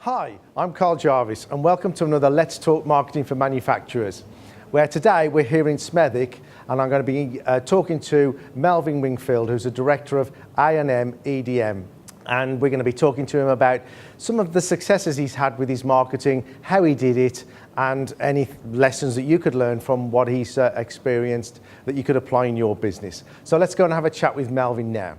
Hi, I'm Carl Jarvis and welcome to another Let's Talk Marketing for Manufacturers, where today we're here in Smethwick and I'm going to be talking to Melvin Wingfield, who's the Director of A&M EDM. And we're going to be talking to him about some of the successes he's had with his marketing, how he did it, and any lessons that you could learn from what he's experienced that you could apply in your business. So let's go and have a chat with Melvin now.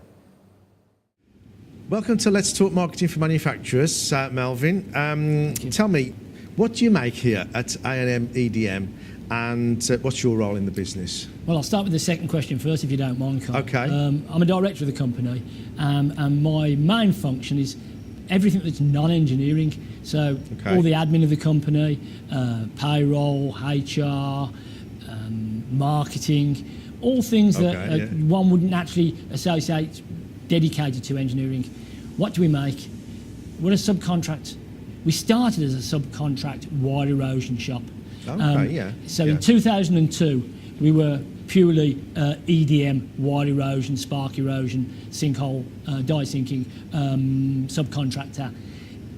Welcome to Let's Talk Marketing for Manufacturers, Melvin. Tell me, what do you make here at A&M EDM and what's your role in the business? Well, I'll start with the second question first, if you don't mind, Carl. Okay. I'm a director of the company, and my main function is everything that's non-engineering. So all the admin of the company, payroll, HR, marketing, all things that one wouldn't actually associate dedicated to engineering. What do we make? We're a subcontract. We started as a subcontract wire erosion shop. So in 2002, we were purely EDM, wire erosion, spark erosion, sinkhole, die sinking subcontractor.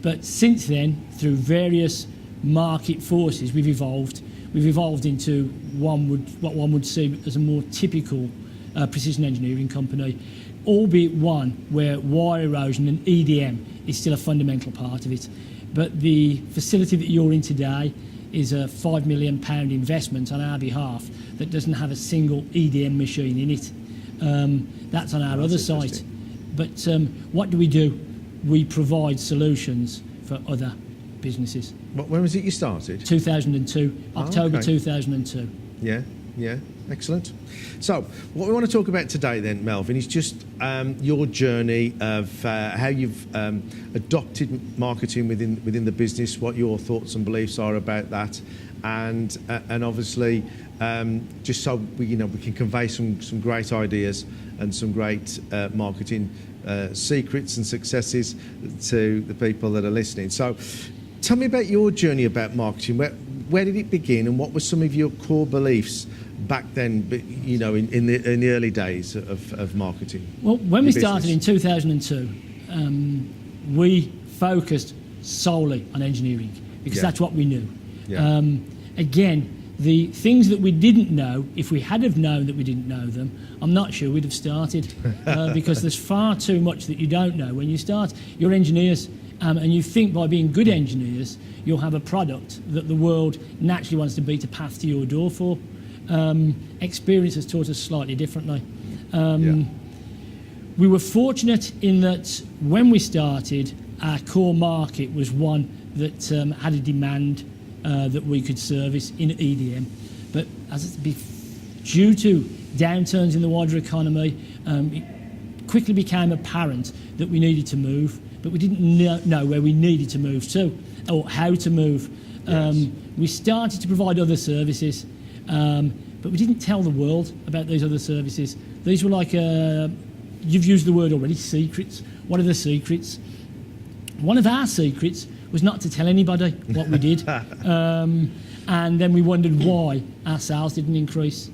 But since then, through various market forces, we've evolved. We've evolved into what one would see as a more typical precision engineering company, albeit one where wire erosion and EDM is still a fundamental part of it. But the facility that you're in today is a £5 million investment on our behalf that doesn't have a single EDM machine in it. That's on our other site. But what do? We provide solutions for other businesses. When was it you started? 2002, October 2002. Yeah, excellent. So, what we want to talk about today then, Melvin, is just your journey of how you've adopted marketing within the business, what your thoughts and beliefs are about that, and obviously just so we can convey some great ideas and some great marketing secrets and successes to the people that are listening. So, tell me about your journey about marketing. Where did it begin, and what were some of your core beliefs back then, in the early days of marketing? Well, when we started in 2002, we focused solely on engineering because that's what we knew. Again, the things that we didn't know, if we had have known that we didn't know them, I'm not sure we'd have started because there's far too much that you don't know. When you start, you're engineers, and you think by being good engineers, you'll have a product that the world naturally wants to beat a path to your door for. Experience has taught us slightly differently. We were fortunate in that when we started, our core market was one that had a demand that we could service in EDM. But due to downturns in the wider economy, it quickly became apparent that we needed to move, but we didn't know where we needed to move to or how to move. We started to provide other services, but we didn't tell the world about these other services. These were like, you've used the word already, secrets. What are the secrets? One of our secrets was not to tell anybody what we did. And then we wondered why our sales didn't increase.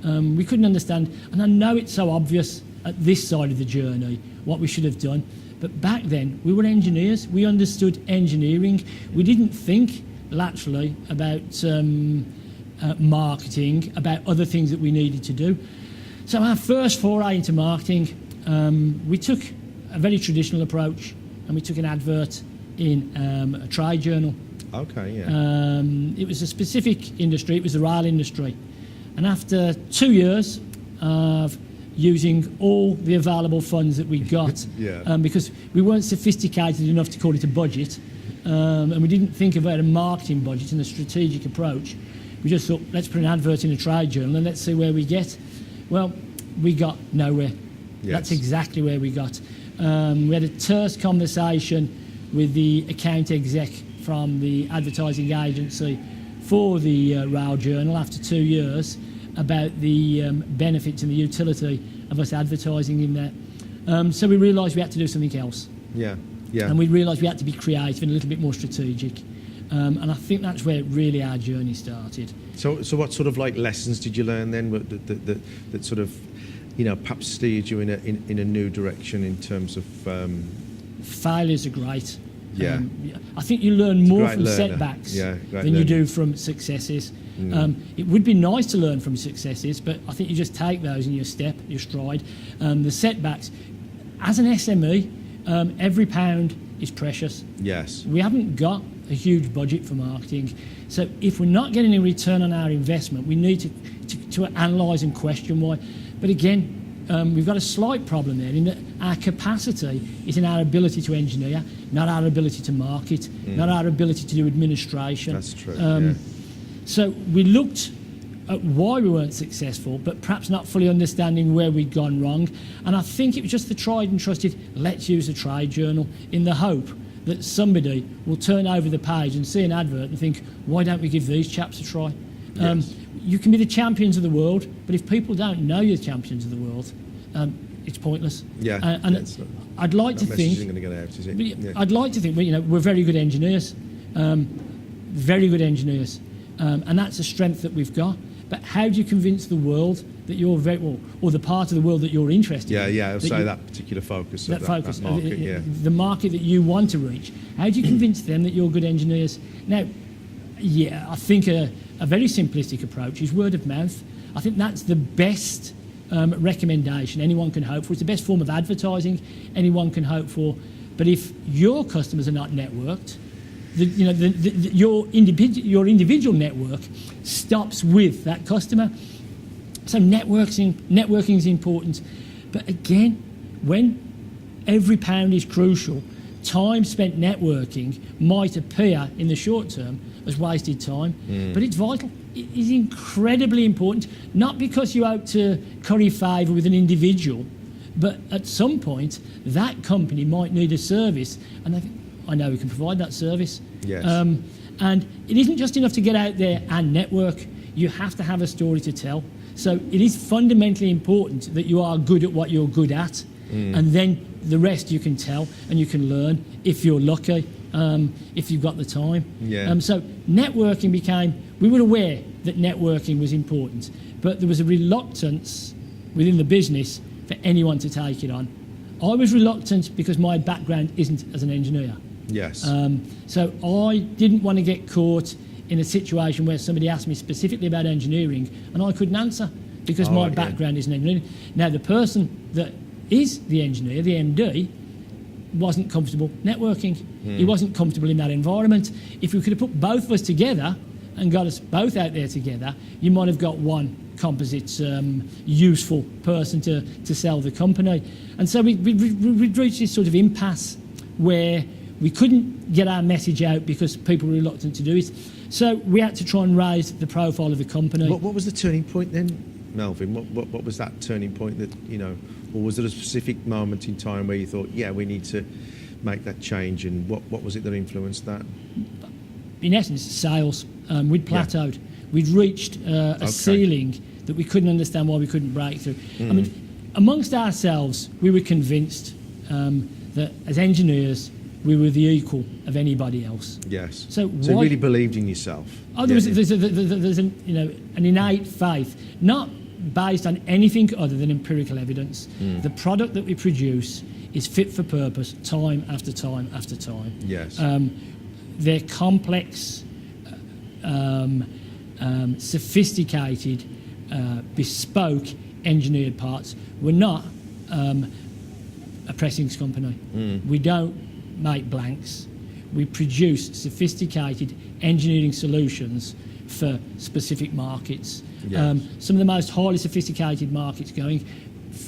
We couldn't understand, and I know it's so obvious at this side of the journey what we should have done, but back then we were engineers. We understood engineering. We didn't think laterally about marketing, about other things that we needed to do. So our first foray into marketing, we took a very traditional approach, and we took an advert in a trade journal. It was a specific industry. It was the rail industry. And after 2 years of using all the available funds that we got, because we weren't sophisticated enough to call it a budget, and we didn't think about a marketing budget and a strategic approach. We just thought, let's put an advert in a trade journal and let's see where we get. Well, we got nowhere. That's exactly where we got. We had a terse conversation with the account exec from the advertising agency for the rail journal after 2 years about the benefits and the utility of us advertising in there. So we realised we had to do something else. And we realised we had to be creative and a little bit more strategic. And I think that's where really our journey started. So what sort of like lessons did you learn then that sort of, perhaps steered you in a new direction in terms of? Failures are great. Yeah. I think you learn more great from learner. setbacks Yeah, great than you learner. do from successes. It would be nice to learn from successes, but I think you just take those in your step, your stride. The setbacks, as an SME, every pound is precious. Yes. We haven't got a huge budget for marketing, so if we're not getting a return on our investment, we need to analyse and question why. But again, we've got a slight problem there in that our capacity is in our ability to engineer, not our ability to market, not our ability to do administration. That's true. So we looked at why we weren't successful, but perhaps not fully understanding where we'd gone wrong. And I think it was just the tried and trusted, let's use a trade journal, in the hope that somebody will turn over the page and see an advert and think, why don't we give these chaps a try? Yes. You can be the champions of the world, but if people don't know you're the champions of the world, it's pointless. Yeah. And it's not, I'd like to that message think, isn't going to get out, is it? but Yeah. I'd like to think we're very good engineers, very good engineers, and that's a strength that we've got. But how do you convince the world that you're very, or the part of the world that you're interested in? Yeah, I'll say that particular focus of that market, the market that you want to reach. How do you convince them that you're good engineers? Now, I think a very simplistic approach is word of mouth. I think that's the best recommendation anyone can hope for. It's the best form of advertising anyone can hope for. But if your customers are not networked, your individual network stops with that customer. So networking is important. But again, when every pound is crucial, time spent networking might appear in the short term as wasted time, but it's vital. It is incredibly important, not because you hope to curry favour with an individual, but at some point that company might need a service, and they think, I know we can provide that service. Yes. And it isn't just enough to get out there and network. You have to have a story to tell. So it is fundamentally important that you are good at what you're good at, and then the rest you can tell and you can learn if you're lucky, if you've got the time. Yeah. So networking we were aware that networking was important, but there was a reluctance within the business for anyone to take it on. I was reluctant because my background isn't as an engineer. Yes. So I didn't want to get caught in a situation where somebody asked me specifically about engineering and I couldn't answer because my background isn't engineering. Now, the person that is the engineer, the MD, wasn't comfortable networking. He wasn't comfortable in that environment. If we could have put both of us together and got us both out there together, you might have got one composite useful person to sell the company. And so we reached this sort of impasse where we couldn't get our message out because people were reluctant to do it. So we had to try and raise the profile of the company. What was the turning point then, Melvin? What was that turning point that, or was there a specific moment in time where you thought, we need to make that change, and what was it that influenced that? In essence, sales. We'd plateaued. We'd reached a ceiling that we couldn't understand why we couldn't break through. I mean, amongst ourselves, we were convinced that as engineers, we were the equal of anybody else. Yes. So you really believed in yourself. Oh, there's an innate faith, not based on anything other than empirical evidence. The product that we produce is fit for purpose, time after time after time. Yes. They're complex, sophisticated, bespoke engineered parts. We're not a pressings company. We don't make blanks. We produce sophisticated engineering solutions for specific markets. Yes. Some of the most highly sophisticated markets going,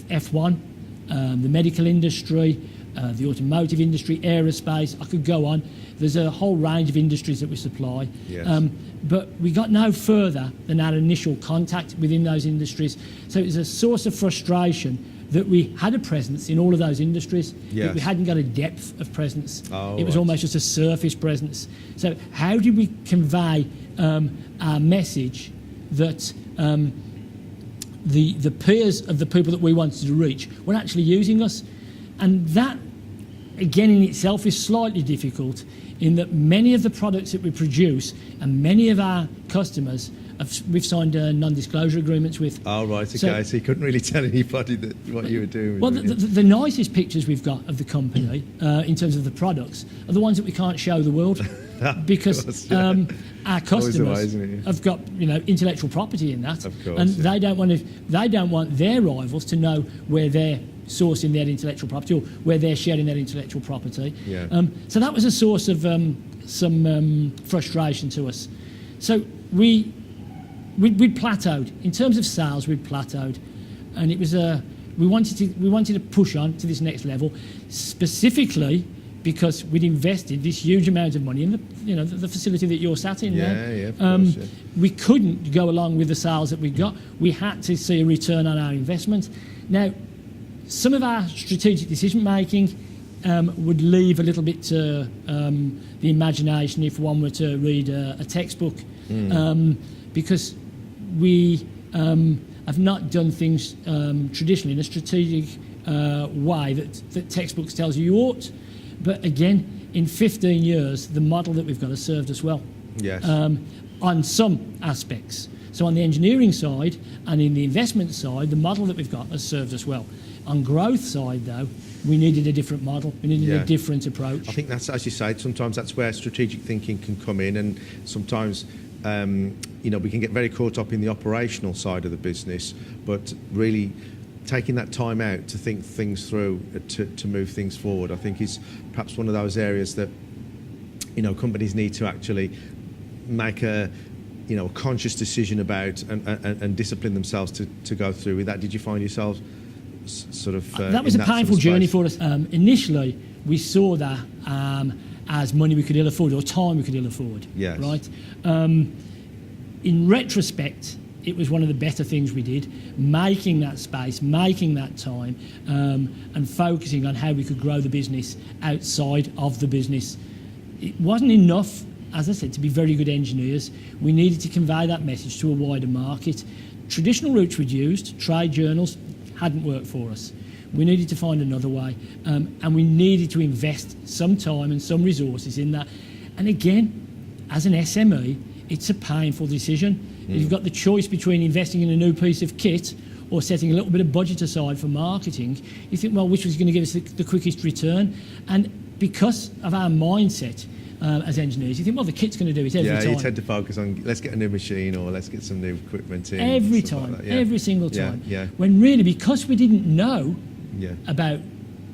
F1, the medical industry, the automotive industry, aerospace, I could go on. There's a whole range of industries that we supply. Yes. But we got no further than our initial contact within those industries. So it was a source of frustration that we had a presence in all of those industries, yes. but we hadn't got a depth of presence. Oh, it was almost just a surface presence. So how did we convey our message that the peers of the people that we wanted to reach were actually using us? And that, again, in itself is slightly difficult in that many of the products that we produce and many of our customers we've signed non-disclosure agreements with. Oh, right, okay. So you couldn't really tell anybody what you were doing. Well, the nicest pictures we've got of the company in terms of the products are the ones that we can't show the world because course, yeah. Our customers have got intellectual property in that, of course, and yeah. they don't want their rivals to know where they're sourcing their intellectual property or where they're sharing their intellectual property. Yeah. So that was a source of some frustration to us. So we'd plateaued in terms of sales. We'd plateaued, and it was we wanted to push on to this next level, specifically because we'd invested this huge amount of money in the facility that you're sat in. Yeah, of course, yeah. We couldn't go along with the sales that we got. We had to see a return on our investment. Now, some of our strategic decision making would leave a little bit to the imagination if one were to read a textbook, because we have not done things traditionally in a strategic way that textbooks tells you ought. But again, in 15 years, the model that we've got has served us well. Yes. On some aspects. So on the engineering side and in the investment side, the model that we've got has served us well. On growth side, though, we needed a different model. We needed a different approach. I think that's, as you say, sometimes that's where strategic thinking can come in, and sometimes we can get very caught up in the operational side of the business, but really taking that time out to think things through, to move things forward, I think is perhaps one of those areas that companies need to actually make a conscious decision about and discipline themselves to go through with that. Did you find yourselves sort of that was a painful journey for us. Initially, we saw that as money we could ill afford or time we could ill afford. Yes. Right. In retrospect, it was one of the better things we did, making that space, making that time, and focusing on how we could grow the business outside of the business. It wasn't enough, as I said, to be very good engineers. We needed to convey that message to a wider market. Traditional routes we'd used, trade journals, hadn't worked for us. We needed to find another way, and we needed to invest some time and some resources in that. And again, as an SME, it's a painful decision. You've got the choice between investing in a new piece of kit or setting a little bit of budget aside for marketing. You think, well, which was going to give us the quickest return? And because of our mindset as engineers, you think, well, the kit's going to do it every time. Yeah, you tend to focus on, let's get a new machine or let's get some new equipment in. Every time, like that. Yeah. every single time. Yeah. When really, because we didn't know Yeah. about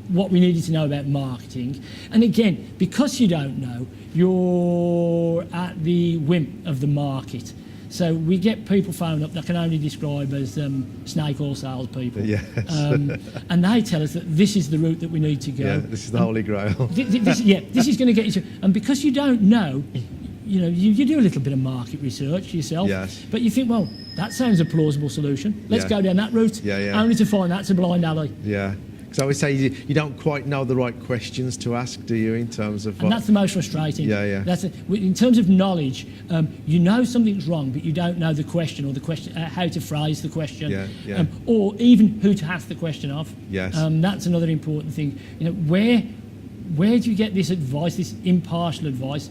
what we needed to know about marketing, and again, because you don't know, you're at the whim of the market. So we get people phone up that can only describe as snake oil salespeople. Yes. And they tell us that this is the route that we need to go. Yeah, this is the holy grail. This is going to get you to... And because you don't know, you do a little bit of market research yourself. Yes. But you think, well, that sounds a plausible solution. Let's go down that route. Yeah. Only to find that's a blind alley. Yeah. Because I always say you don't quite know the right questions to ask, do you, in terms of... And that's the most frustrating. Yeah. In terms of knowledge, you know something's wrong, but you don't know the question or the question, how to phrase the question. Yeah. Or even who to ask the question of. Yes. That's another important thing. Where do you get this advice, this impartial advice?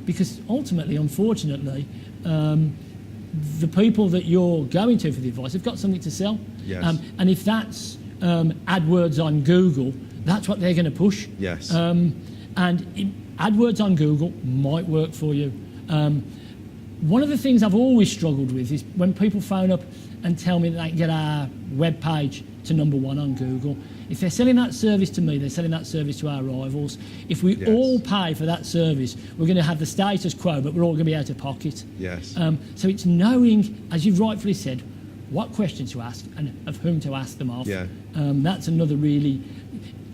Because ultimately, unfortunately, the people that you're going to for the advice have got something to sell. Yes. And if that's AdWords on Google, that's what they're going to push. Yes. AdWords on Google might work for you. One of the things I've always struggled with is when people phone up and tell me that they can get our web page to #1 on Google. If they're selling that service to me, they're selling that service to our rivals. If we all pay for that service, we're going to have the status quo, but we're all going to be out of pocket. Yes. So it's knowing, as you've rightfully said, what questions to ask and of whom to ask them of. Yeah. That's another really...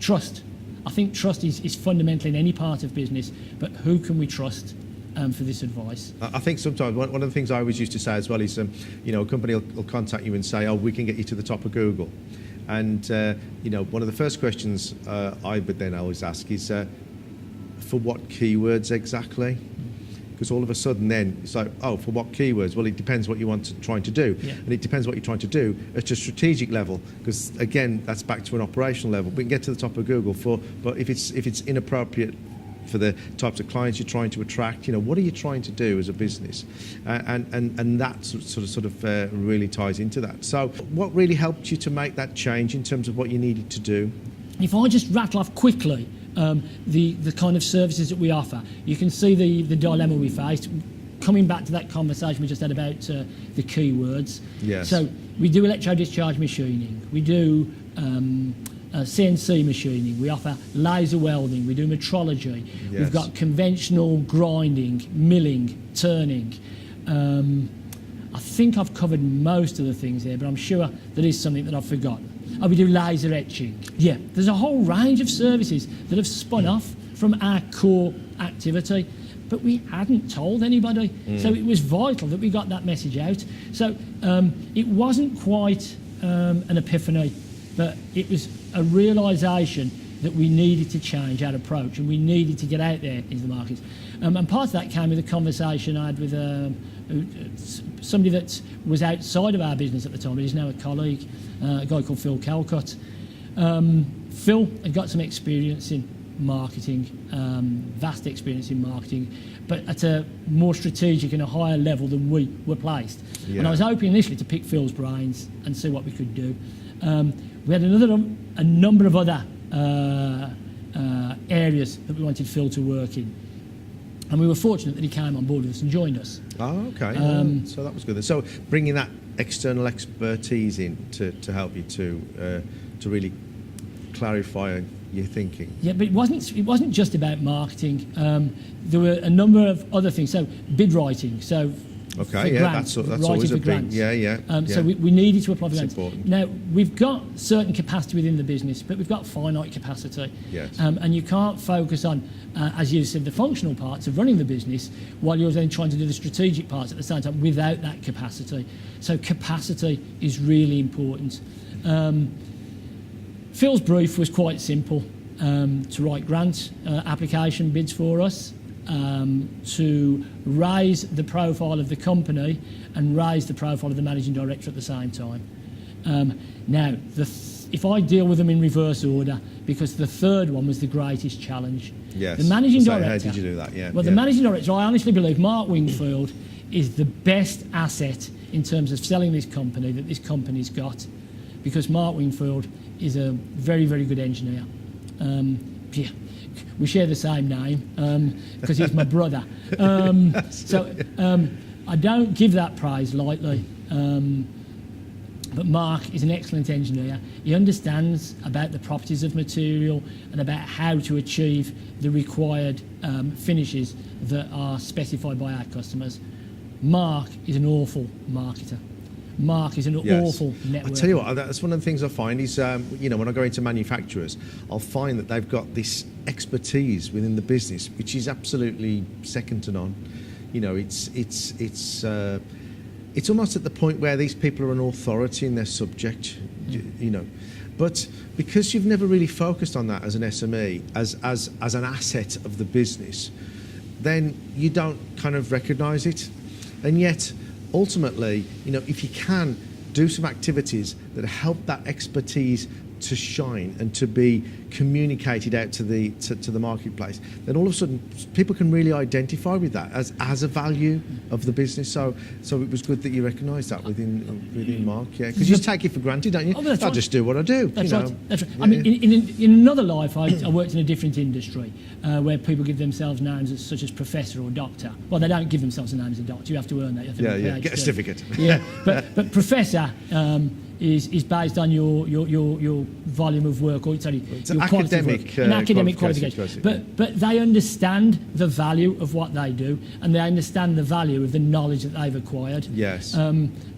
Trust. I think trust is fundamental in any part of business, but who can we trust for this advice? I think sometimes one of the things I always used to say as well is, a company will contact you and say, oh, we can get you to the top of Google. And, one of the first questions I would then always ask is, for what keywords exactly? Because all of a sudden then it's like, oh, for what keywords? Well, it depends what you want trying to do. Yeah. And it depends what you're trying to do at a strategic level, because again, that's back to an operational level. We can get to the top of Google but if it's inappropriate for the types of clients you're trying to attract. What are you trying to do as a business? And that sort of really ties into that. So what really helped you to make that change in terms of what you needed to do? If I just rattle off quickly the kind of services that we offer, you can see the dilemma we faced. Coming back to that conversation we just had about the keywords. Yes. So we do electro-discharge machining, we do CNC machining, we offer laser welding, we do metrology, Yes. we've got conventional grinding, milling, turning. I think I've covered most of the things here, but I'm sure there is something that I've forgotten. Oh, we do laser etching. Yeah, there's a whole range of services that have spun off from our core activity, but we hadn't told anybody. So it was vital that we got that message out. So it wasn't quite an epiphany, but it was a realisation that we needed to change our approach and we needed to get out there into the markets. And part of that came with a conversation I had with somebody that was outside of our business at the time, but he's now a colleague, a guy called Phil Calcutt. Phil had got some experience in marketing, vast experience in marketing, but at a more strategic and a higher level than we were placed. Yeah. And I was hoping initially to pick Phil's brains and see what we could do. We had a number of other areas that we wanted Phil to work in. And we were fortunate that he came on board with us and joined us. Oh, okay. So that was good. So bringing that external expertise in to help you to really clarify your thinking. Yeah, but it wasn't just about marketing. There were a number of other things. So bid writing. So okay, yeah, grants, that's always a big, grants. yeah. So we needed to apply for grants. Important. Now we've got certain capacity within the business, but we've got finite capacity. Yes. And you can't focus on, as you said, the functional parts of running the business while you're then trying to do the strategic parts at the same time without that capacity. So capacity is really important. Phil's brief was quite simple: to write grant application bids for us, to raise the profile of the company and raise the profile of the managing director at the same time. Now, if I deal with them in reverse order, because the third one was the greatest challenge. Yes. The managing So director. how did you do that? Yeah. Well, the managing director, I honestly believe Mark Wingfield is the best asset in terms of selling this company that this company's got, because Mark Wingfield is a very, very good engineer. Yeah, we share the same name because he's my brother. So I don't give that praise lightly. But Mark is an excellent engineer. He understands about the properties of material and about how to achieve the required finishes that are specified by our customers. Mark is an awful marketer. Mark is an awful networker. I'll tell you what, that's one of the things I find is, when I go into manufacturers, I'll find that they've got this expertise within the business, which is absolutely second to none. It's almost at the point where these people are an authority in their subject, But because you've never really focused on that as an SME, as an asset of the business, then you don't kind of recognise it. And yet, ultimately, if you can do some activities that help that expertise to shine and to be communicated out to the marketplace, then all of a sudden people can really identify with that as a value of the business. So it was good that you recognised that within Mark, because you just take it for granted, don't you? Oh, that's I'll right. just do what I do. That's right. That's right. Yeah. I mean, in another life, I worked in a different industry where people give themselves names such as professor or doctor. Well, they don't give themselves a name as a doctor. You have to earn that. You have to Yeah, get a certificate. Yeah, but professor is based on your volume of work, or sorry, it's your an quality of academic, work, an academic qualification. qualification. But they understand the value of what they do, and they understand the value of the knowledge that they've acquired. Yes.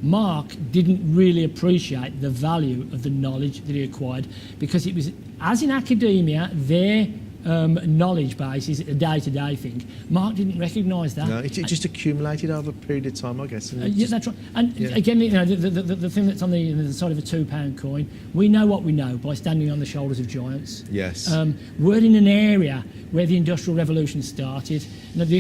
Mark didn't really appreciate the value of the knowledge that he acquired, because it was, as in academia, their knowledge base is a day-to-day thing. Mark didn't recognise that. No, it just accumulated over a period of time, I guess. Yeah, that's right. And again, the thing that's on the side of a £2 coin, we know what we know by standing on the shoulders of giants. Yes. We're in an area where the Industrial Revolution started. The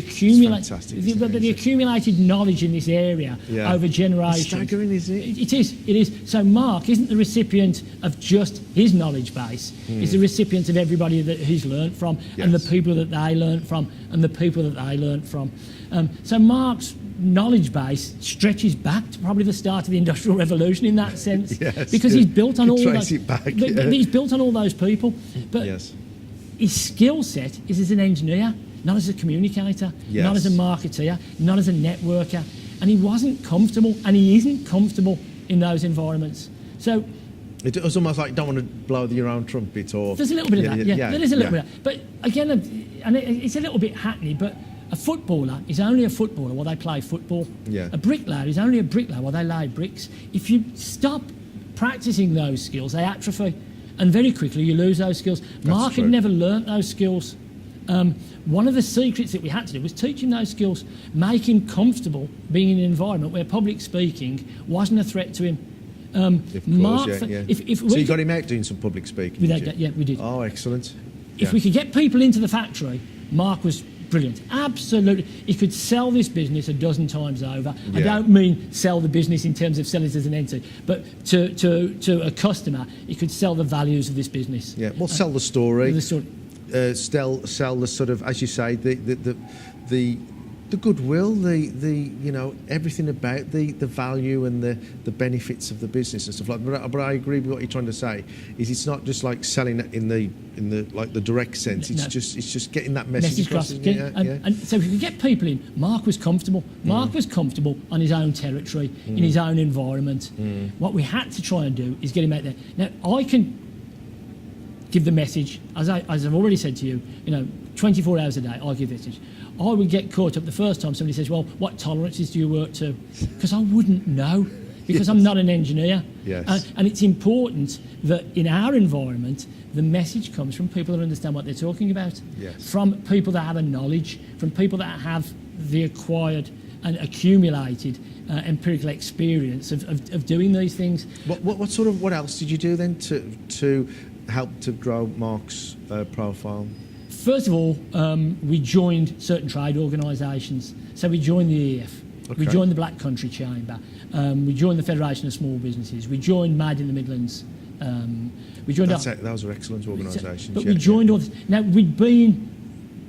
accumulated knowledge in this area over generations. It's staggering, isn't it? It is. So Mark isn't the recipient of just his knowledge base. He's the recipient of everybody that he's learned learnt from, and the people that they learnt from, and the people that they learnt from. So Mark's knowledge base stretches back to probably the start of the Industrial Revolution in that sense, because he's built on all those. He's built on all those people, but his skill set is as an engineer, not as a communicator, not as a marketeer, not as a networker, and he wasn't comfortable, and he isn't comfortable in those environments. So it's almost like you don't want to blow your own trumpet, or there's a little bit of that. Yeah, there is a little bit of that. But again, and it's a little bit hackney, but a footballer is only a footballer while they play football. A bricklayer is only a bricklayer while they lay bricks. If you stop practicing those skills, they atrophy, and very quickly you lose those skills. Mark had never learnt those skills. One of the secrets that we had to do was teach him those skills, make him comfortable being in an environment where public speaking wasn't a threat to him. So you got him out doing some public speaking? We did. Oh, excellent. If we could get people into the factory, Mark was brilliant. Absolutely. He could sell this business a dozen times over. I don't mean sell the business in terms of selling it as an entity, but to a customer, he could sell the values of this business. Well, sell the story. Sell the sort of, as you say, the goodwill, the everything about the value and the benefits of the business and stuff like that. But I agree with what you're trying to say. Is it's not just like selling it in the like the direct sense. It's just getting that message across. And so if we could get people in, Mark was comfortable. Mark was comfortable on his own territory, in his own environment. What we had to try and do is get him out there. Now I can give the message, as I've already said to you, 24 hours a day, I give this message. I would get caught up the first time somebody says, well, what tolerances do you work to? Because I wouldn't know, because I'm not an engineer. And it's important that in our environment, the message comes from people that understand what they're talking about, from people that have a knowledge, from people that have the acquired and accumulated empirical experience of doing these things. What else did you do then to help to grow Mark's profile? First of all, we joined certain trade organisations. So we joined the EF, we joined the Black Country Chamber, we joined the Federation of Small Businesses, we joined Made in the Midlands. Those are excellent organisations. But we joined all this. Now,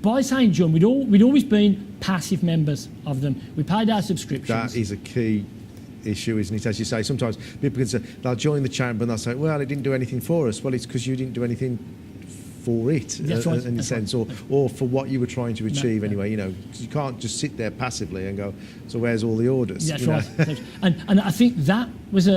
by saying join, we'd always been passive members of them. We paid our subscriptions. That is a key issue, isn't it? As you say, sometimes people can say, they'll join the chamber and they'll say, well, it didn't do anything for us. Well, it's because you didn't do anything for it, in a sense, or for what you were trying to achieve anyway. You can't just sit there passively and go, so where's all the orders? That's right. And I think that was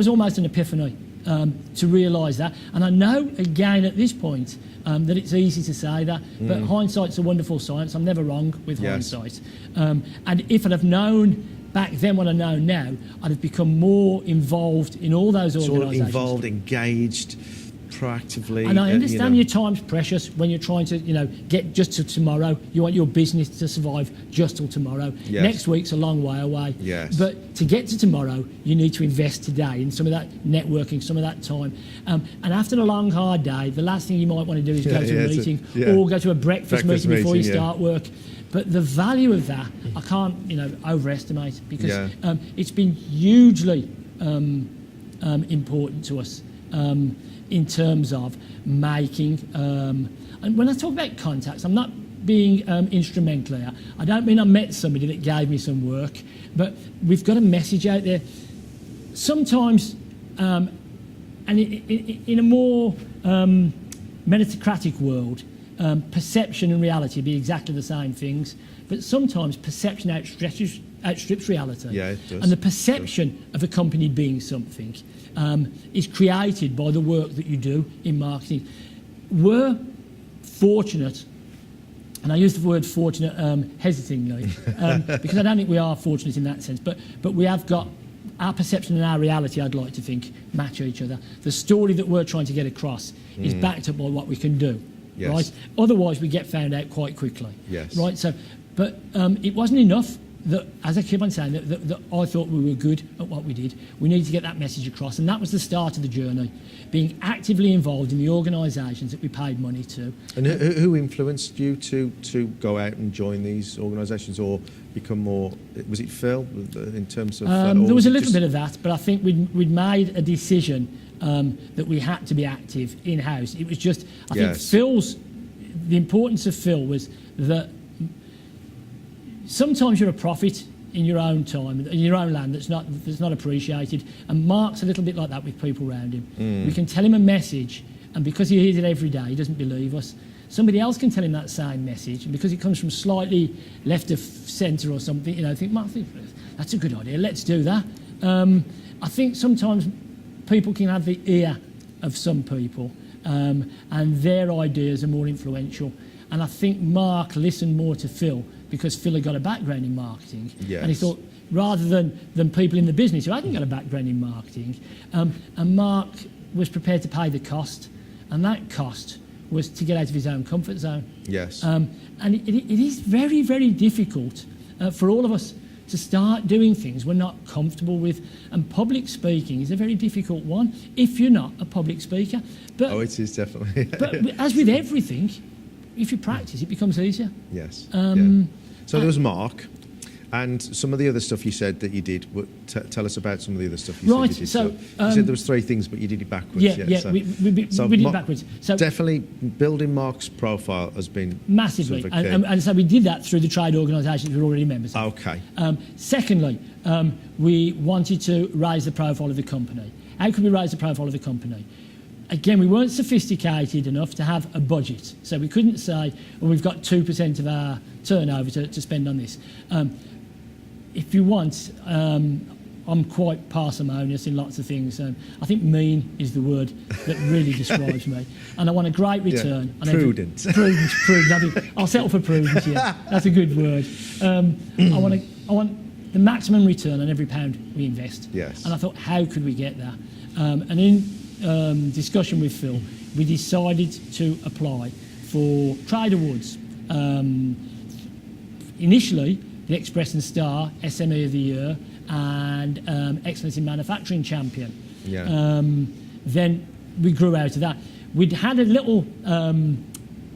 almost an epiphany to realise that. And I know, again, at this point, that it's easy to say that, but hindsight's a wonderful science. I'm never wrong with hindsight. And if I'd have known back then what I know now, I'd have become more involved in all those organisations. Involved, engaged, proactively. And I understand your time's precious when you're trying to, get just to tomorrow. You want your business to survive just till tomorrow. Next week's a long way away. But to get to tomorrow, you need to invest today in some of that networking, some of that time. And after a long, hard day, the last thing you might want to do is go to a meeting or go to a breakfast meeting before you start work. But the value of that, I can't, overestimate, because it's been hugely important to us. In terms of making, and when I talk about contacts, I'm not being instrumental here. I don't mean I met somebody that gave me some work, but we've got a message out there. Sometimes, and in a more meritocratic world, perception and reality be exactly the same things, but sometimes perception outstrips reality. It does. And the perception of a company being something is created by the work that you do in marketing. We're fortunate, and I use the word fortunate hesitatingly, because I don't think we are fortunate in that sense, but we have got our perception and our reality, I'd like to think, match each other. The story that we're trying to get across is backed up by what we can do. Right? Otherwise, we get found out quite quickly. Right? So, but it wasn't enough that, as I keep on saying, that I thought we were good at what we did. We need to get that message across, and that was the start of the journey, being actively involved in the organisations that we paid money to. And who influenced you to go out and join these organisations, or become more? Was it Phil in terms of? There was a little bit of that, but I think we'd made a decision that we had to be active in-house. It was just, I think Phil's the importance of Phil was that sometimes you're a prophet in your own time, in your own land, that's not appreciated. And Mark's a little bit like that with people around him. We can tell him a message, and because he hears it every day, he doesn't believe us. Somebody else can tell him that same message, and because it comes from slightly left of centre or something, think, Mark, that's a good idea, let's do that. I think sometimes people can have the ear of some people, and their ideas are more influential. And I think Mark listened more to Phil because Phil had got a background in marketing. Yes. And he thought, rather than people in the business who hadn't got a background in marketing, and Mark was prepared to pay the cost, and that cost was to get out of his own comfort zone. Yes. And it is very, very difficult for all of us to start doing things we're not comfortable with. And public speaking is a very difficult one if you're not a public speaker. But, it is definitely. but as with everything, if you practice, it becomes easier. Yes. Um, So there was Mark, and some of the other stuff you said that you did. Tell us about some of the other stuff you Right, said you did. so, you said there was 3 things, but you did it backwards. Yeah, we did it backwards. So definitely building Mark's profile has been massively, sort of a key. and so we did that through the trade organisations we're already members of. Okay. Secondly, we wanted to raise the profile of the company. How could we raise the profile of the company? Again, we weren't sophisticated enough to have a budget, so we couldn't say, well, we've got 2% of our turnover to spend on this. If you want, I'm quite parsimonious in lots of things. I think mean is the word that really describes me. And I want a great return. Yeah. Prudent. Prudent. I'll settle for prudent, yeah. That's a good word. I want the maximum return on every pound we invest. Yes. And I thought, how could we get that? And in discussion with Phil, we decided to apply for trade awards. Initially, the Express and Star SME of the Year and Excellence in Manufacturing Champion. Yeah. Then we grew out of that. We'd had a little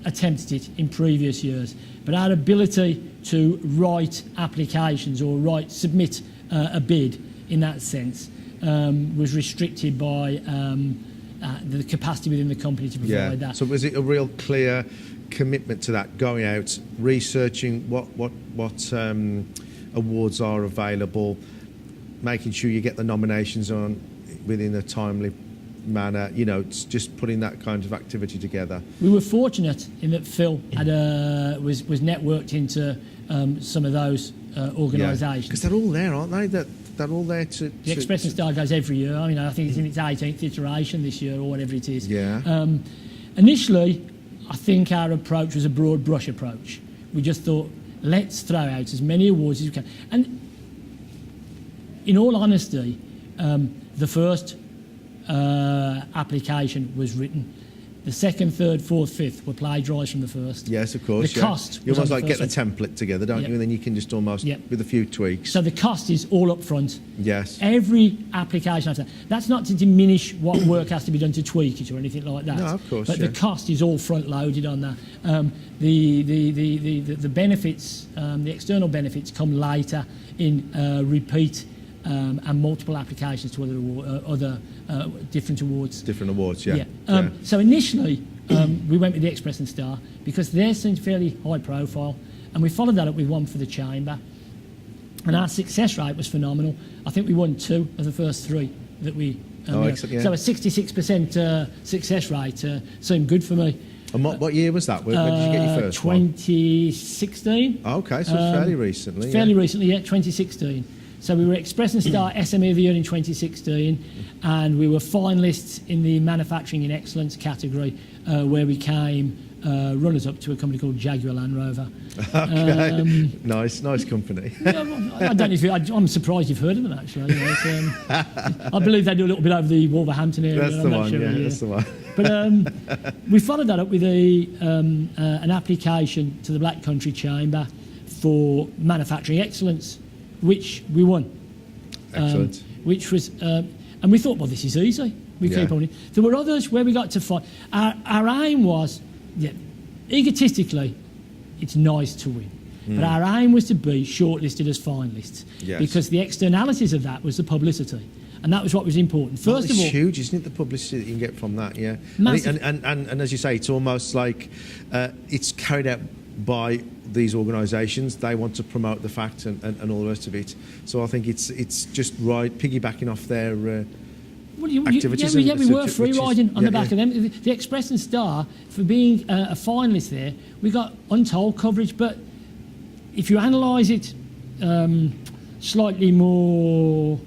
attempt at it in previous years, but our ability to write applications or submit a bid in that sense was restricted by the capacity within the company to provide that. So was it a real clear commitment to that, going out, researching what awards are available, making sure you get the nominations on within a timely manner, it's just putting that kind of activity together? We were fortunate in that Phil had was networked into some of those organisations. Because they're all there, aren't they? They're all there to... The Express and Star goes every year. I think it's in its 18th iteration this year or whatever it is. Yeah. Initially, I think our approach was a broad brush approach. We just thought, let's throw out as many awards as we can. And in all honesty, the first application was written. The second, third, fourth, fifth were plagiarised from the first. Yes, of course. The cost. You almost like get a template together, don't Yep. you? And then you can just almost, Yep. with a few tweaks. So the cost is all up front. Yes. Every application after that. That's not to diminish what work has to be done to tweak it or anything like that. No, of course. But the cost is all front loaded on that. The benefits, the external benefits, come later in repeat and multiple applications to other different awards. Different awards, yeah. So initially, we went with the Express and Star because theirs seemed fairly high profile, and we followed that up with one for the Chamber. And our success rate was phenomenal. I think we won 2 of the first 3 that we. Excellent, yeah. So a 66% success rate seemed good for me. And what year was that? When did you get your first 2016. one? Okay, so fairly recently. Fairly recently, yeah, 2016. So we were Express and Star SME of the Year in 2016, and we were finalists in the Manufacturing in Excellence category, where we came runners-up to a company called Jaguar Land Rover. Okay, nice company. I don't know if I'm surprised you've heard of them, actually. I believe they do a little bit over the Wolverhampton area. That's the one, that's the one. But we followed that up with an application to the Black Country Chamber for Manufacturing Excellence, which we won. Excellent. Which was, and we thought, well, this is easy. We keep on. There were others where we got to fight. Our aim was, egotistically, it's nice to win. But our aim was to be shortlisted as finalists, because the externalities of that was the publicity. and that was what was important. First of all, it's huge, isn't it? The publicity that you can get from that, yeah. Massive. And as you say, it's almost like it's carried out by these organisations. They want to promote the fact and all the rest of it. So I think it's just right, piggybacking off their activities. We were free riding on the back of them. The Express and Star, for being a finalist there, we got untold coverage. But if you analyse it slightly more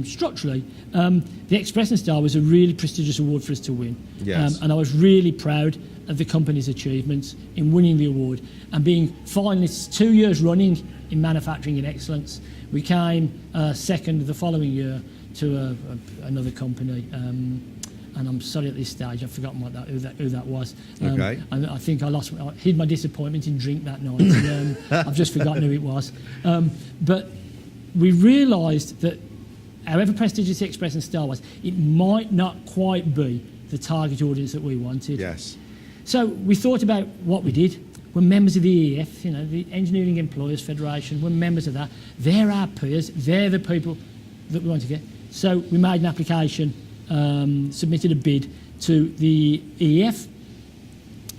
structurally, the Express and Star was a really prestigious award for us to win. Yes. And I was really proud of the company's achievements in winning the award and being finalists 2 years running in manufacturing in excellence. We came second the following year to another company, and I'm sorry at this stage I've forgotten who that was. Okay. And I think I hid my disappointment in drink that night. And, I've just forgotten who it was. But we realised that however prestigious the Express and Star was, it might not quite be the target audience that we wanted. Yes. So we thought about what we did. We're members of the EEF, the Engineering Employers Federation. We're members of that. They're our peers. They're the people that we want to get. So we made an application, submitted a bid to the EEF,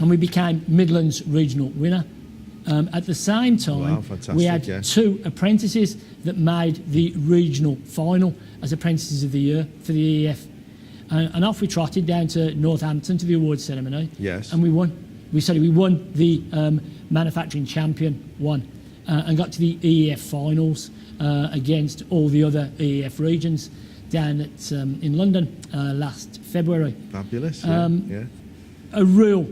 and we became Midlands regional winner. At the same time, we had 2 apprentices that made the regional final as apprentices of the year for the EEF. And off we trotted down to Northampton to the awards ceremony. Yes. And we won. We won the manufacturing champion one and got to the EEF finals against all the other EEF regions down at in London last February. Fabulous. Yeah. A real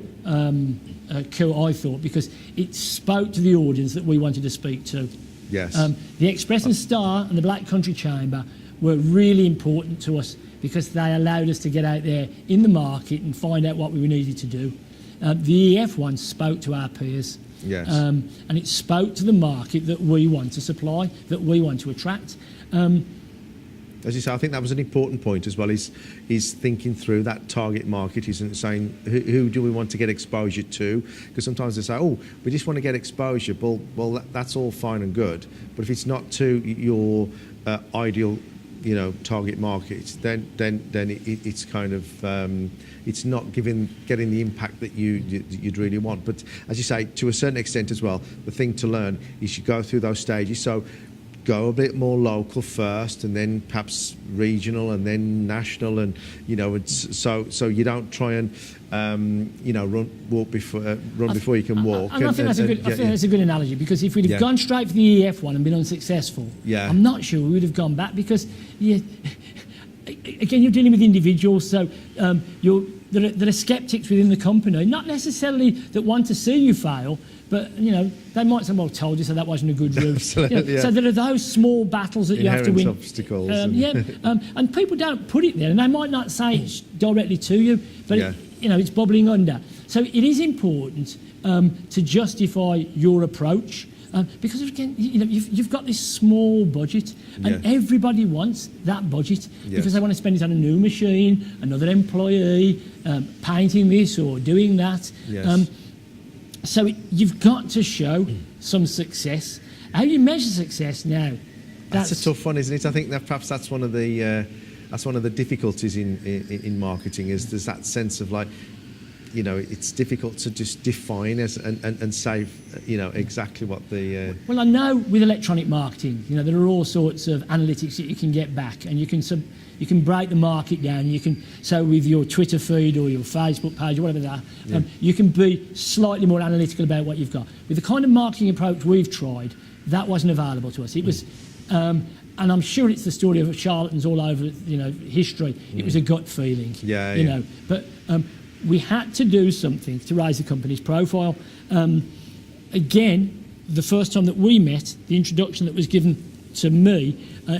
coup, I thought, because it spoke to the audience that we wanted to speak to. Yes. The Express and Star and the Black Country Chamber were really important to us because they allowed us to get out there in the market and find out what we needed to do. The EF one spoke to our peers. Yes. And it spoke to the market that we want to supply, that we want to attract. As you say, I think that was an important point as well, is thinking through that target market, isn't saying who do we want to get exposure to? Because sometimes they say, oh, we just want to get exposure. Well, that's all fine and good. But if it's not to your ideal, target market, then it's kind of it's not getting the impact that you'd really want. But as you say, to a certain extent as well, the thing to learn is you go through those stages. So go a bit more local first, and then perhaps regional, and then national, and so you don't try and run before you can walk. I think that's a good analogy, because if we'd have gone straight for the EF one and been unsuccessful, I'm not sure we would have gone back, because again, you're dealing with individuals, so there are sceptics within the company, not necessarily that want to see you fail, but they might say, "Well, told you so, that wasn't a good route." Absolutely, So there are those small battles that you have to win. Obstacles. And people don't put it there, and they might not say it directly to you, but it's bubbling under. So it is important to justify your approach, because again, you've got this small budget, and everybody wants that budget because they want to spend it on a new machine, another employee, painting this or doing that. Yes. So you've got to show some success. How you measure success now? That's a tough one, isn't it? I think that perhaps that's one of the difficulties in marketing, is there's that sense of it's difficult to just define and say exactly what the. Well, I know with electronic marketing, there are all sorts of analytics that you can get back, and you can break the market down. So with your Twitter feed or your Facebook page or whatever that, you can be slightly more analytical about what you've got. With the kind of marketing approach we've tried, that wasn't available to us. It was, and I'm sure it's the story of charlatans all over history. It was a gut feeling. But we had to do something to raise the company's profile. Again, the first time that we met, the introduction that was given to me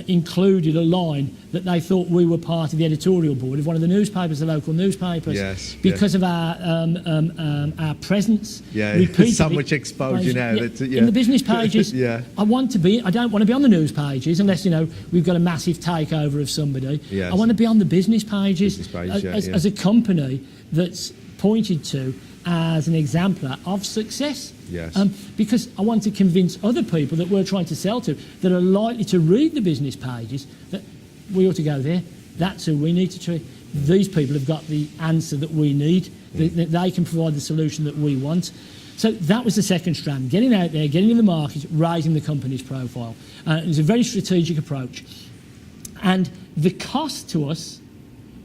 included a line that they thought we were part of the editorial board of one of the newspapers, the local newspapers, because of our presence. There's so much exposure now. In the business pages, I don't want to be on the news pages unless we've got a massive takeover of somebody. I want to be on the business pages as a company that's pointed to as an exemplar of success. Because I want to convince other people that we're trying to sell to, that are likely to read the business pages, that we ought to go there. That's who we need to treat. These people have got the answer that we need. They can provide the solution that we want. So that was the second strand, getting out there, getting in the market, raising the company's profile. It was a very strategic approach. And the cost to us,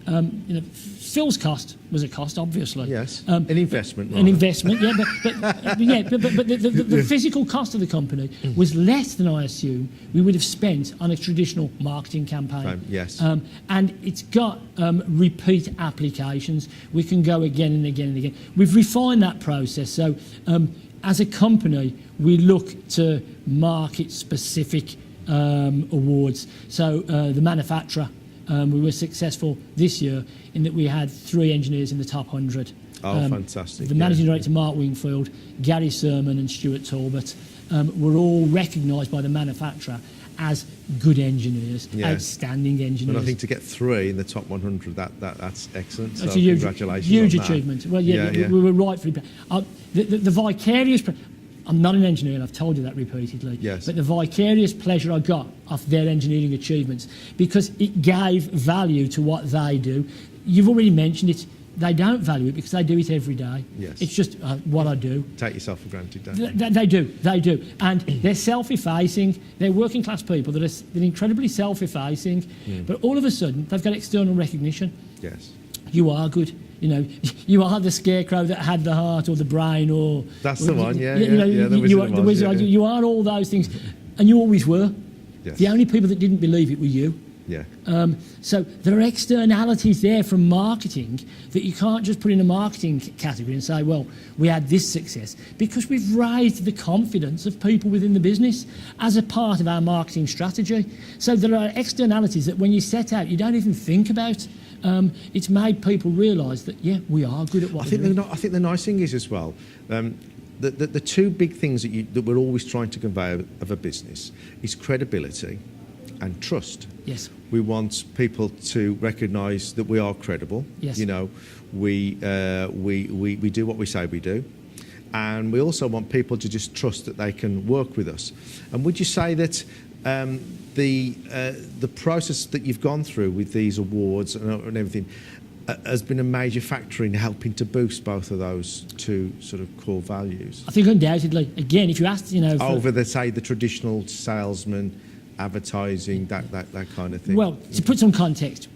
Phil's cost was a cost, obviously. Yes, an investment. An investment, yeah. But the physical cost of the company was less than I assume we would have spent on a traditional marketing campaign. Yes. And it's got repeat applications. We can go again and again and again. We've refined that process. So as a company, we look to market-specific awards. So the manufacturer, we were successful this year in that we had 3 engineers in the top 100. Oh, fantastic. The managing director, Mark Wingfield, Gary Sermon and Stuart Talbot were all recognised by the manufacturer as good engineers, outstanding engineers. And I think to get 3 in the top 100, that's excellent. That's so a congratulations huge on that. achievement. Well, we were rightfully... The vicarious... I'm not an engineer, and I've told you that repeatedly. Yes. But the vicarious pleasure I got off their engineering achievements, because it gave value to what they do. You've already mentioned it. They don't value it because they do it every day. Yes. It's just what I do. Take yourself for granted, don't you? They do. And they're self-effacing. They're working class people that are incredibly self-effacing. But all of a sudden, they've got external recognition. Yes. You are good. You are the scarecrow that had the heart or the brain, or that's the one. The wizard. You are all those things, and you always were. Yes. The only people that didn't believe it were you. Yeah. So there are externalities there from marketing that you can't just put in a marketing category and say, well, we had this success, because we've raised the confidence of people within the business as a part of our marketing strategy. So there are externalities that when you set out, you don't even think about. It's made people realise that, we are good at what we're doing. I think the nice thing is as well, the 2 big things that we're always trying to convey of a business is credibility and trust. Yes. We want people to recognise that we are credible. Yes. We do what we say we do. And we also want people to just trust that they can work with us. And would you say that the process that you've gone through with these awards and everything has been a major factor in helping to boost both of those 2 sort of core values? I think undoubtedly. Again, if you asked, over the traditional salesman, advertising, that kind of thing. Well, to put some context,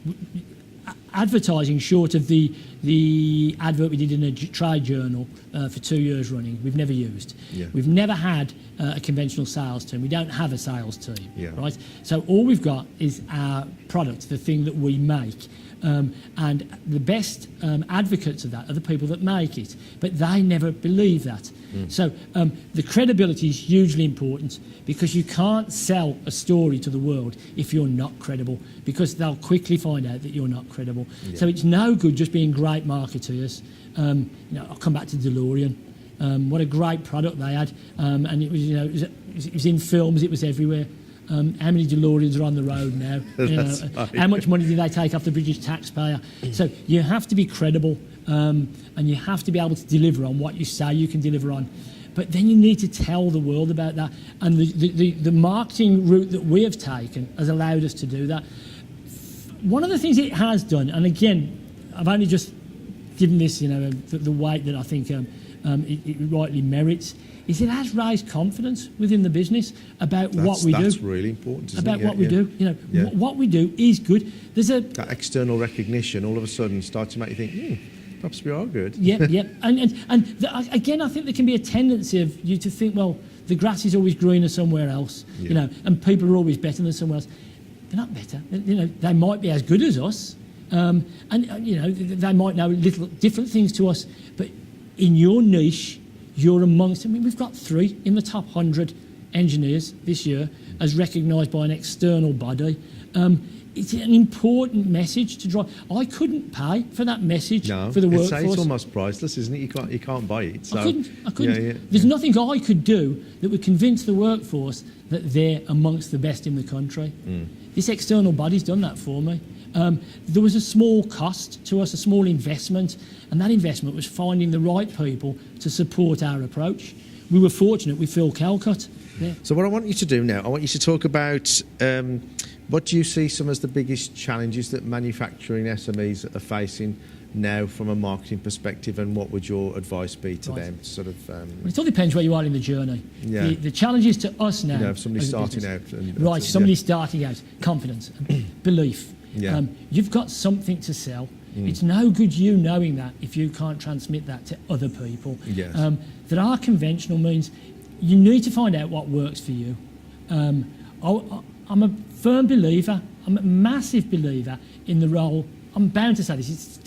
advertising, short of the advert we did in a trade journal for 2 years running, we've never used. Yeah. We've never had a conventional sales team. We don't have a sales team, Yeah. right? So all we've got is our product, the thing that we make. And the best advocates of that are the people that make it, but they never believe that. So the credibility is hugely important, because you can't sell a story to the world if you're not credible, because they'll quickly find out that you're not credible. Yeah. So it's no good just being great marketeers. I'll come back to DeLorean. What a great product they had, and it was, it was in films, it was everywhere. How many DeLoreans are on the road now? Right. How much money do they take off the British taxpayer? So you have to be credible, and you have to be able to deliver on what you say you can deliver on. But then you need to tell the world about that. And the marketing route that we have taken has allowed us to do that. One of the things it has done, and again, I've only just given this the weight that I think it rightly merits, is it has raised confidence within the business about what we do. That's really important, isn't about it? what we do. What we do is good. There's that external recognition all of a sudden starts to make you think, perhaps we are good. Yeah. Again, I think there can be a tendency of you to think, well, the grass is always greener somewhere else, and people are always better than somewhere else. They're not better. They might be as good as us, and they might know little different things to us, but in your niche, you're amongst. We've got 3 in the top 100 engineers this year, as recognised by an external body. It's an important message to drive. I couldn't pay for that message for the workforce. It's almost priceless, isn't it? You can't buy it. So. I couldn't. Yeah. There's nothing I could do that would convince the workforce that they're amongst the best in the country. This external body's done that for me. There was a small cost to us, a small investment, and that investment was finding the right people to support our approach. We were fortunate with Phil Calcutt. Yeah. So what I want you to do now, I want you to talk about What do you see some as the biggest challenges that manufacturing SMEs are facing now from a marketing perspective, and what would your advice be to them? Sort of. Well, it all depends where you are in the journey. Yeah. The challenges to us now. If somebody's starting out. Somebody starting out, confidence, belief. Yeah. You've got something to sell. It's no good you knowing that if you can't transmit that to other people. Yes. There are conventional means. You need to find out what works for you. I'm a firm believer, I'm a massive believer in the role. I'm bound to say this, it's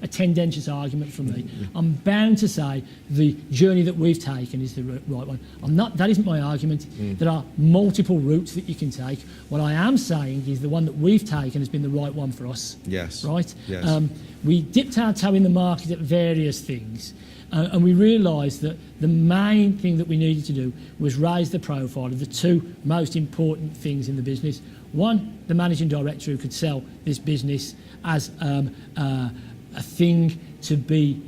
a tendentious argument from me. I'm bound to say the journey that we've taken is the right one. That isn't my argument. There are multiple routes that you can take. What I am saying is the one that we've taken has been the right one for us. Yes. Right? Yes. We dipped our toe in the market at various things. And we realised that the main thing that we needed to do was raise the profile of the two most important things in the business. One, the managing director who could sell this business as a thing to be,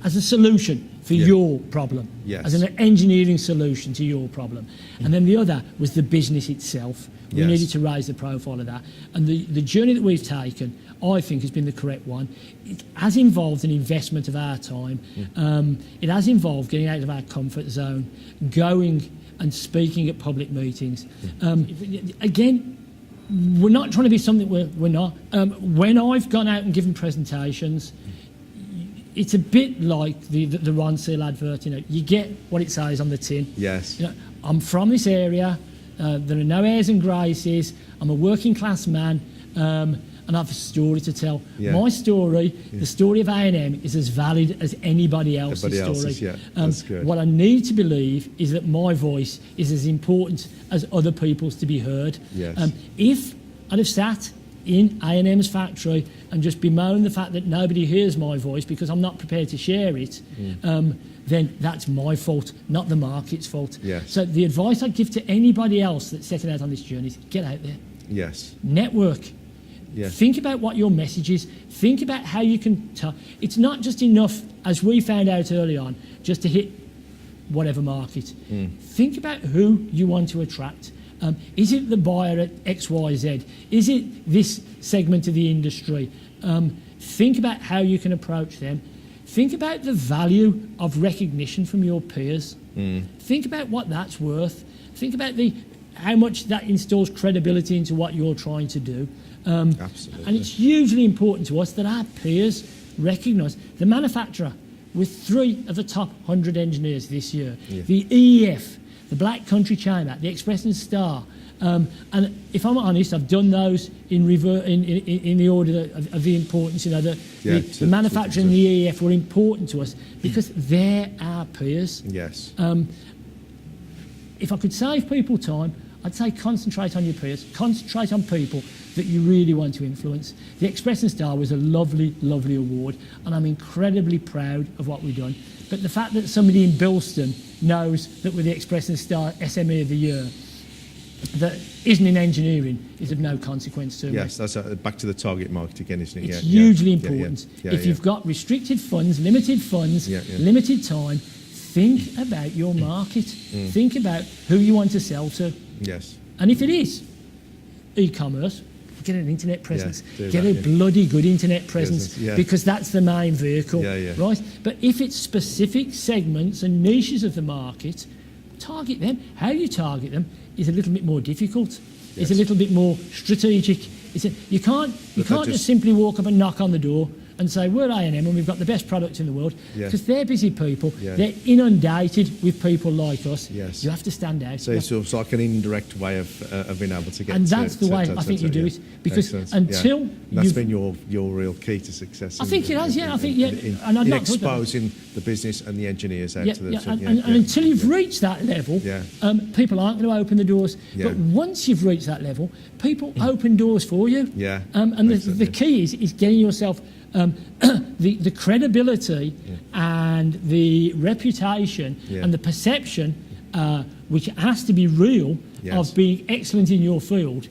as a solution for your problem, as an engineering solution to your problem. And then the other was the business itself. We needed to raise the profile of that. And the journey that we've taken, I think, has been the correct one. It has involved an investment of our time. It has involved getting out of our comfort zone, going and speaking at public meetings. Again, we're not trying to be something we're not. When I've gone out and given presentations, it's a bit like the Ron Seal advert. You get what it says on the tin. Yes. I'm from this area. There are no airs and graces. I'm a working class man, and I have a story to tell. Yeah. My story, the story of A&M, is as valid as anybody else's story. That's good. What I need to believe is that my voice is as important as other people's to be heard. Yes. If I'd have sat in A&M's factory and just bemoaned the fact that nobody hears my voice because I'm not prepared to share it, then that's my fault, not the market's fault. Yes. So the advice I'd give to anybody else that's setting out on this journey is get out there. Yes. Network. Yes. Think about what your message is. Think about how you can it's not just enough, as we found out early on, just to hit whatever market. Think about who you want to attract. Is it the buyer at XYZ? Is it this segment of the industry? Think about how you can approach them. Think about the value of recognition from your peers. Think about what that's worth. Think about how much that instills credibility into what you're trying to do. Absolutely. And it's hugely important to us that our peers recognise the manufacturer with 3 of the top 100 engineers this year, the EEF, the Black Country Chamber, the Express and Star. And if I'm honest, I've done those in the order of the importance. The manufacturer and the EEF were important to us because they're our peers. Yes. If I could save people time, I'd say concentrate on your peers, concentrate on people that you really want to influence. The Express and Star was a lovely, lovely award, and I'm incredibly proud of what we've done. But the fact that somebody in Bilston knows that we're the Express and Star SME of the Year that isn't in engineering is of no consequence to me. Yes, that's back to the target market again, isn't it? It's hugely important. If you've got restricted funds, limited limited time, think about your market. Think about who you want to sell to. Yes. And if it is e-commerce, get an internet presence. Get a bloody good internet presence because that's the main vehicle, right? But if it's specific segments and niches of the market, target them. How you target them is a little bit more difficult. It's a little bit more strategic. You can't just simply walk up and knock on the door and say, we're A&M and we've got the best product in the world, because they're busy people. They're inundated with people like us. You have to stand out. So it's like an indirect way of being able to get. And that's the way I think you do it, because until that's been your real key to success. I think it has. I think in exposing the business and the engineers out to the. And until you've reached that level, people aren't going to open the doors. But once you've reached that level, people open doors for you. And the key is getting yourself. The credibility and the reputation and the perception, which has to be real, of being excellent in your field,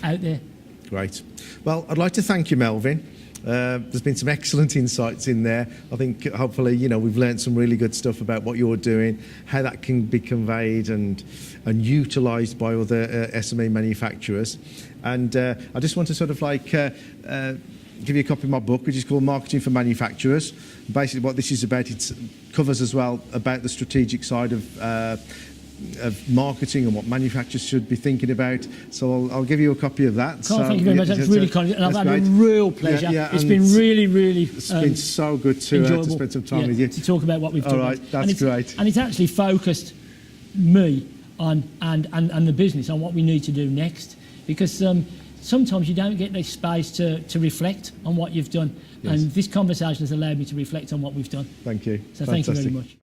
out there. Great. Well, I'd like to thank you, Melvin. There's been some excellent insights in there. I think hopefully, we've learned some really good stuff about what you're doing, how that can be conveyed and utilised by other SME manufacturers. And I just want to sort of like give you a copy of my book, which is called Marketing for Manufacturers. Basically what this is about, it covers as well about the strategic side of marketing and what manufacturers should be thinking about. So I'll give you a copy of that. Carl, thank you very much. That's really kind. And I've had a real pleasure. It's been really it's been so good to spend some time with you. To talk about what we've done. All right, that's great. And it's actually focused me on and the business on what we need to do next, because sometimes you don't get this space to reflect on what you've done. Yes. And this conversation has allowed me to reflect on what we've done. Thank you. So thank you very much.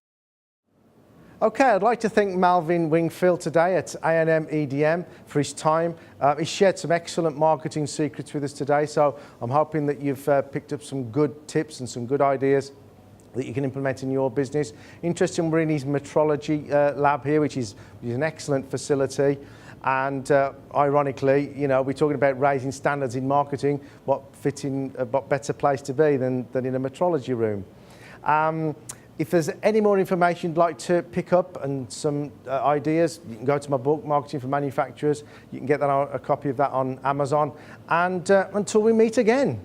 Okay, I'd like to thank Melvin Wingfield today at A&M EDM for his time. He shared some excellent marketing secrets with us today, so I'm hoping that you've picked up some good tips and some good ideas that you can implement in your business. Interesting, we're in his metrology lab here, which is an excellent facility. And ironically, we're talking about raising standards in marketing. What better place to be than in a metrology room? If there's any more information you'd like to pick up and some ideas, you can go to my book, Marketing for Manufacturers. You can get a copy of that on Amazon. And until we meet again.